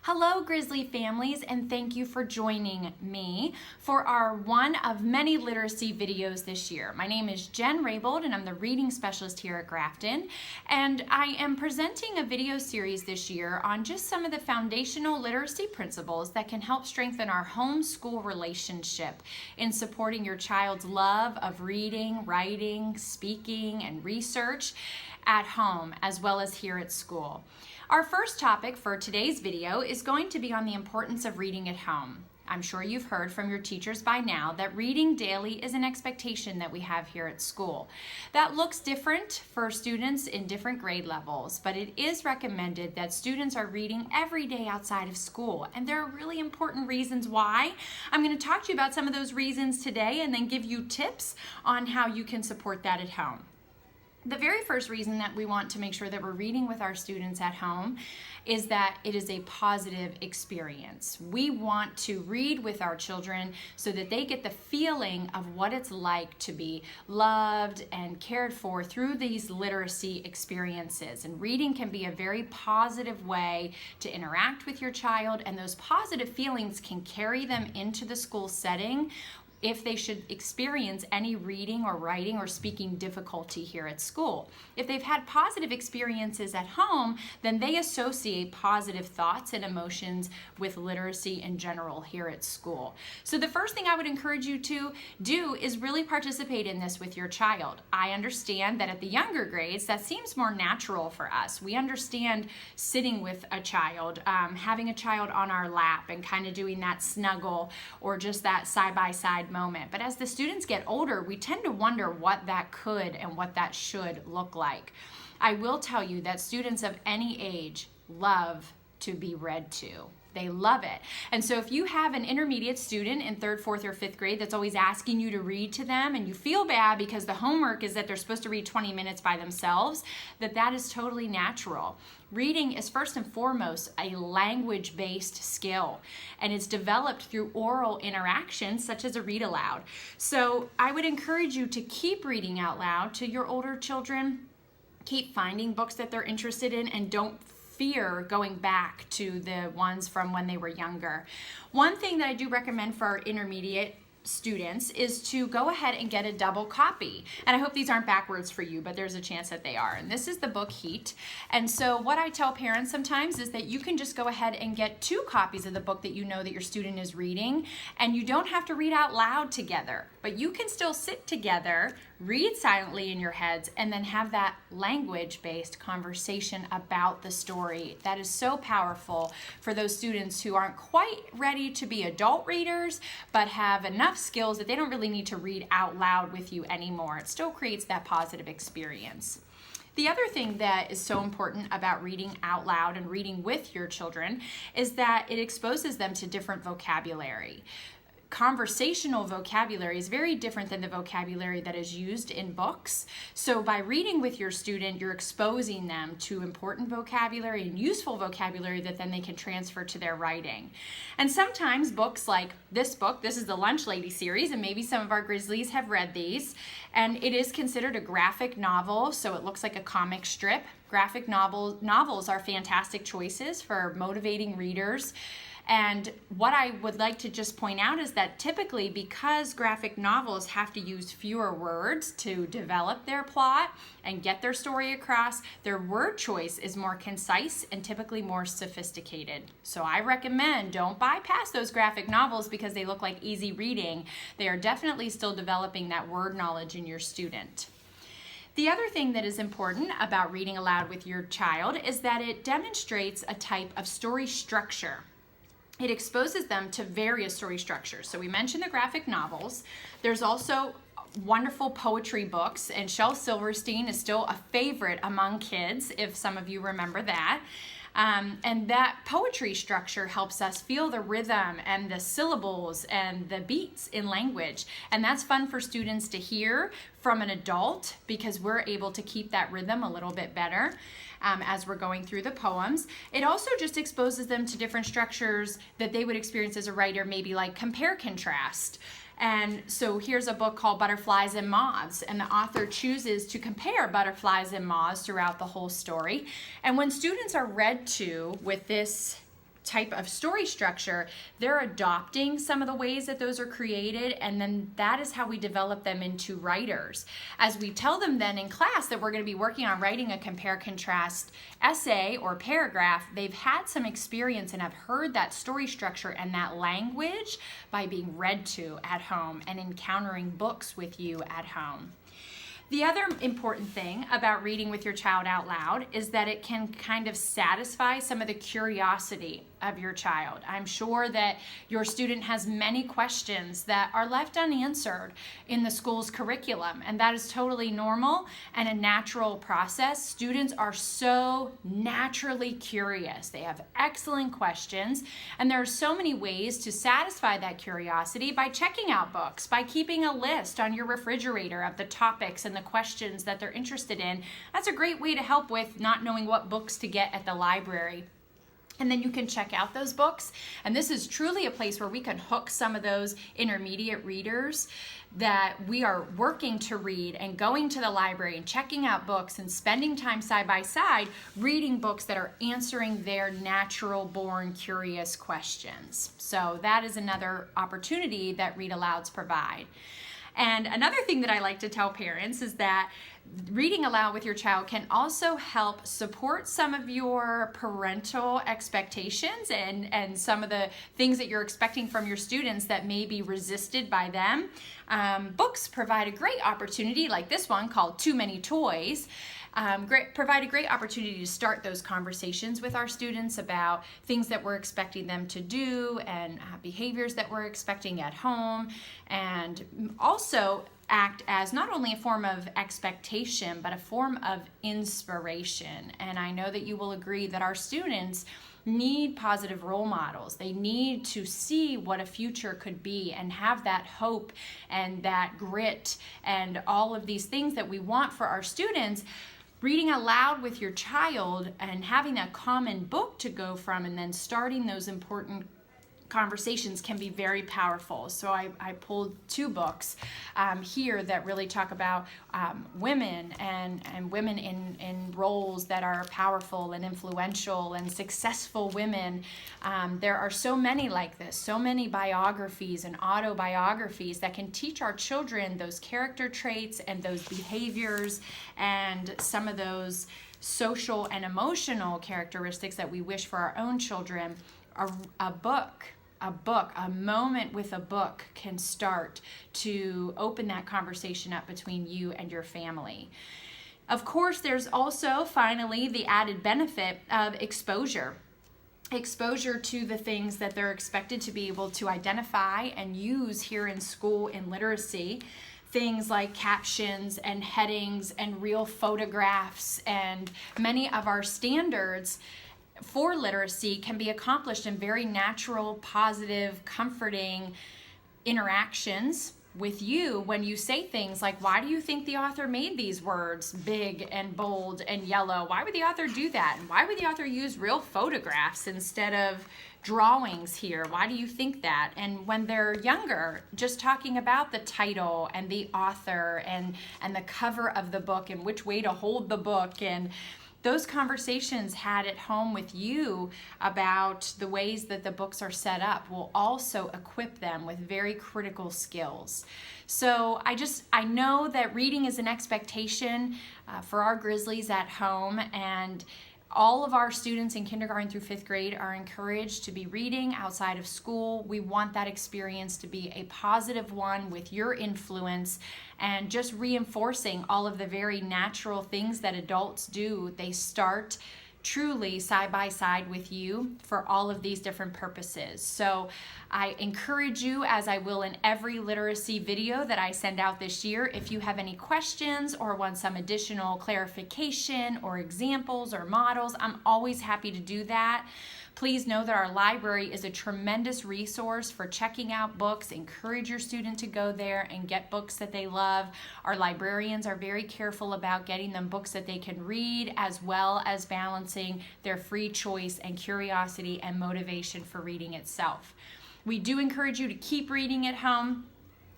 Hello, Grizzly families, and thank you for joining me for our one of many literacy videos this year. My name is Jen Raybold, and I'm the reading specialist here at Grafton, and I am presenting a video series this year on just some of the foundational literacy principles that can help strengthen our home-school relationship in supporting your child's love of reading, writing, speaking, and research at home as well as here at school. Our first topic for today's video is going to be on the importance of reading at home. I'm sure you've heard from your teachers by now that reading daily is an expectation that we have here at school. That looks different for students in different grade levels, but it is recommended that students are reading every day outside of school, and there are really important reasons why. I'm going to talk to you about some of those reasons today and then give you tips on how you can support that at home. The very first reason that we want to make sure that we're reading with our students at home is that it is a positive experience. We want to read with our children so that they get the feeling of what it's like to be loved and cared for through these literacy experiences. And reading can be a very positive way to interact with your child, and those positive feelings can carry them into the school setting if they should experience any reading or writing or speaking difficulty here at school. If they've had positive experiences at home, then they associate positive thoughts and emotions with literacy in general here at school. So the first thing I would encourage you to do is really participate in this with your child. I understand that at the younger grades, that seems more natural for us. We understand sitting with a child, having a child on our lap and kind of doing that snuggle or just that side-by-side moment. But as the students get older, we tend to wonder what that could and what that should look like. I will tell you that students of any age love to be read to. They love it. And so if you have an intermediate student in 3rd, 4th, or 5th grade that's always asking you to read to them, and you feel bad because the homework is that they're supposed to read 20 minutes by themselves, that is totally natural. Reading is first and foremost a language-based skill, and it's developed through oral interactions such as a read aloud. So I would encourage you to keep reading out loud to your older children. Keep finding books that they're interested in, and don't fear going back to the ones from when they were younger. One thing that I do recommend for our intermediate students is to go ahead and get a double copy. And I hope these aren't backwards for you, but there's a chance that they are. And this is the book Heat. And so what I tell parents sometimes is that you can just go ahead and get 2 copies of the book that you know that your student is reading, and you don't have to read out loud together, but you can still sit together, read silently in your heads, and then have that language-based conversation about the story. That is so powerful for those students who aren't quite ready to be adult readers, but have enough skills that they don't really need to read out loud with you anymore. It still creates that positive experience. The other thing that is so important about reading out loud and reading with your children is that it exposes them to different vocabulary. Conversational vocabulary is very different than the vocabulary that is used in books. So by reading with your student, you're exposing them to important vocabulary and useful vocabulary that then they can transfer to their writing. And sometimes books like this book, this is the Lunch Lady series, and maybe some of our Grizzlies have read these, and it is considered a graphic novel, so it looks like a comic strip. Graphic novels are fantastic choices for motivating readers. And what I would like to just point out is that typically, because graphic novels have to use fewer words to develop their plot and get their story across, their word choice is more concise and typically more sophisticated. So I recommend don't bypass those graphic novels because they look like easy reading. They are definitely still developing that word knowledge in your student. The other thing that is important about reading aloud with your child is that it demonstrates a type of story structure. It exposes them to various story structures. So we mentioned the graphic novels. There's also wonderful poetry books, and Shel Silverstein is still a favorite among kids, if some of you remember that. And that poetry structure helps us feel the rhythm and the syllables and the beats in language. And that's fun for students to hear from an adult because we're able to keep that rhythm a little bit better as we're going through the poems. It also just exposes them to different structures that they would experience as a writer, maybe like compare contrast. And so here's a book called Butterflies and Moths, and the author chooses to compare butterflies and moths throughout the whole story. And when students are read to with this type of story structure, they're adopting some of the ways that those are created, and then that is how we develop them into writers. As we tell them then in class that we're going to be working on writing a compare-contrast essay or paragraph, they've had some experience and have heard that story structure and that language by being read to at home and encountering books with you at home. The other important thing about reading with your child out loud is that it can kind of satisfy some of the curiosity of your child. I'm sure that your student has many questions that are left unanswered in the school's curriculum, and that is totally normal and a natural process. Students are so naturally curious. They have excellent questions, and there are so many ways to satisfy that curiosity by checking out books, by keeping a list on your refrigerator of the topics and the questions that they're interested in. That's a great way to help with not knowing what books to get at the library. And then you can check out those books. And this is truly a place where we can hook some of those intermediate readers that we are working to read and going to the library and checking out books and spending time side by side reading books that are answering their natural born curious questions. So that is another opportunity that Read Alouds provide. And another thing that I like to tell parents is that reading aloud with your child can also help support some of your parental expectations and some of the things that you're expecting from your students that may be resisted by them. Books provide a great opportunity, like this one called Too Many Toys, provide a great opportunity to start those conversations with our students about things that we're expecting them to do and behaviors that we're expecting at home, and also act as not only a form of expectation but a form of inspiration. And I know that you will agree that our students need positive role models. They need to see what a future could be and have that hope and that grit and all of these things that we want for our students. Reading aloud with your child and having a common book to go from and then starting those important conversations can be very powerful. So I pulled two books here that really talk about women and women in roles that are powerful and influential and successful women. There are so many like this, so many biographies and autobiographies that can teach our children those character traits and those behaviors and some of those social and emotional characteristics that we wish for our own children. A moment with a book can start to open that conversation up between you and your family. Of course, there's also, finally, the added benefit of exposure. Exposure to the things that they're expected to be able to identify and use here in school in literacy. Things like captions and headings and real photographs, and many of our standards for literacy can be accomplished in very natural, positive, comforting interactions with you when you say things like, why do you think the author made these words big and bold and yellow? Why would the author do that? And why would the author use real photographs instead of drawings here? Why do you think that? And when they're younger, just talking about the title and the author and the cover of the book and which way to hold the book, and those conversations had at home with you about the ways that the books are set up will also equip them with very critical skills. So I know that reading is an expectation for our Grizzlies at home, and all of our students in kindergarten through 5th grade are encouraged to be reading outside of school. We want that experience to be a positive one with your influence and just reinforcing all of the very natural things that adults do. They start truly side by side with you for all of these different purposes. So I encourage you, as I will in every literacy video that I send out this year, if you have any questions or want some additional clarification or examples or models, I'm always happy to do that. Please know that our library is a tremendous resource for checking out books. Encourage your student to go there and get books that they love. Our librarians are very careful about getting them books that they can read, as well as balancing their free choice and curiosity and motivation for reading itself. We do encourage you to keep reading at home.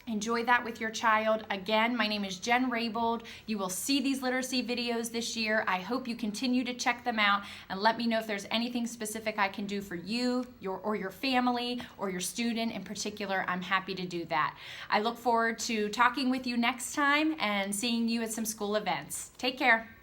Enjoy that with your child. Again, my name is Jen Raybould. You will see these literacy videos this year. I hope you continue to check them out and let me know if there's anything specific I can do for you, your family, or your student in particular. I'm happy to do that. I look forward to talking with you next time and seeing you at some school events. Take care.